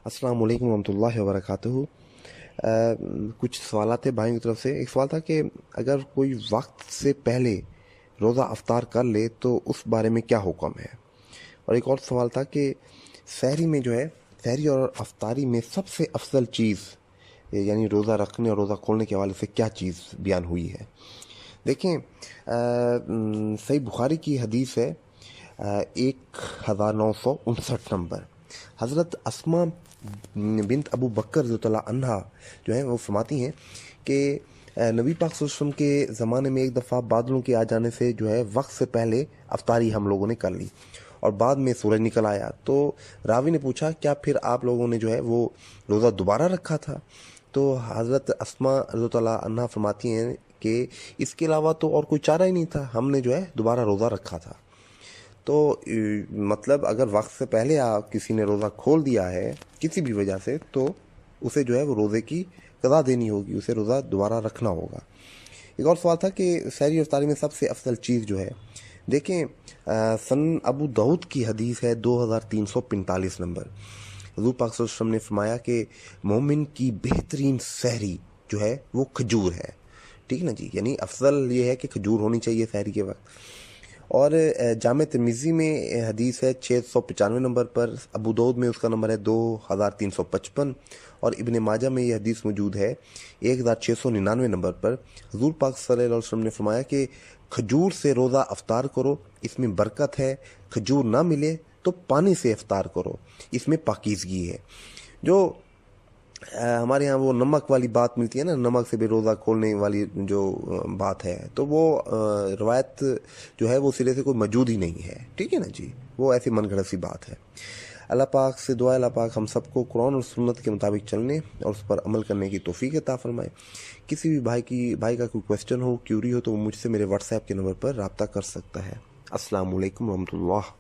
अस्सलाम वालेकुम रहमतुल्लाहि व बरकातुहू। कुछ सवालात थे भाइयों की तरफ से। एक सवाल था कि अगर कोई वक्त से पहले रोज़ा अफ्तार कर ले तो उस बारे में क्या हुक्म है। और एक और सवाल था कि सहरी में जो है, सहरी और अफ्तारी में सबसे अफजल चीज़ यानी रोज़ा रखने और रोज़ा खोलने के हवाले से क्या चीज़ बयान हुई है। देखें, सही बुखारी की हदीस है 1959 नंबर। हज़रत अस्मा बिन्त अबू बकर रज़ियल्लाहु अन्हा जो है वो फरमाती हैं कि नबी पाक सल्लल्लाहु अलैहि वसल्लम के ज़माने में एक दफ़ा बादलों के आ जाने से जो है वक्त से पहले अफ्तारी हम लोगों ने कर ली और बाद में सूरज निकल आया। तो रावी ने पूछा क्या फिर आप लोगों ने जो है वो रोज़ा दोबारा रखा था। तो हज़रत अस्मा रज़ियल्लाहु अन्हा फरमाती हैं कि इसके अलावा तो और कोई चारा ही नहीं था, हमने जो है दोबारा रोज़ा रखा था। तो मतलब अगर वक्त से पहले किसी ने रोज़ा खोल दिया है किसी भी वजह से तो उसे जो है वो रोज़े की कज़ा देनी होगी, उसे रोज़ा दोबारा रखना होगा। एक और सवाल था कि सहरी और इफ्तारी में सबसे अफजल चीज़ जो है। देखें, सन अबू दाऊद की हदीस है 2345 नंबर। हुज़ूर पाक सल्लल्लाहु अलैहि वसल्लम ने फरमाया कि मोमिन की बेहतरीन सहरी जो है वो खजूर है। ठीक है ना जी, यानी अफजल ये है कि खजूर होनी चाहिए सहरी के वक्त। और जामे तिर्मिज़ी में हदीस है 695 नंबर पर, अबू दाऊद में उसका नंबर है 2355 और इब्ने माजा में ये हदीस मौजूद है 1699 नंबर पर। हुज़ूर पाक सल्लल्लाहु अलैहि वसल्लम ने फरमाया कि खजूर से रोज़ा अफ्तार करो, इसमें बरकत है। खजूर ना मिले तो पानी से इफ्तार करो, इसमें पाकीज़गी है। जो हमारे यहाँ वो नमक वाली बात मिलती है ना, नमक से भी रोज़ा खोलने वाली जो बात है, तो वो रवायत जो है वो सिरे से कोई मौजूद ही नहीं है। ठीक है ना जी, वो ऐसी मनगढ़ंत सी बात है। अल्लाह पाक से दुआ, अल्लाह पाक हम सबको कुरान और सुन्नत के मुताबिक चलने और उस पर अमल करने की तौफीक अता फरमाए। किसी भी भाई का कोई क्वेश्चन हो, क्यूरी हो तो वो मुझसे मेरे व्हाट्सएप के नंबर पर रब्ता कर सकता है। अस्सलाम वालेकुम रहमतुल्लाह।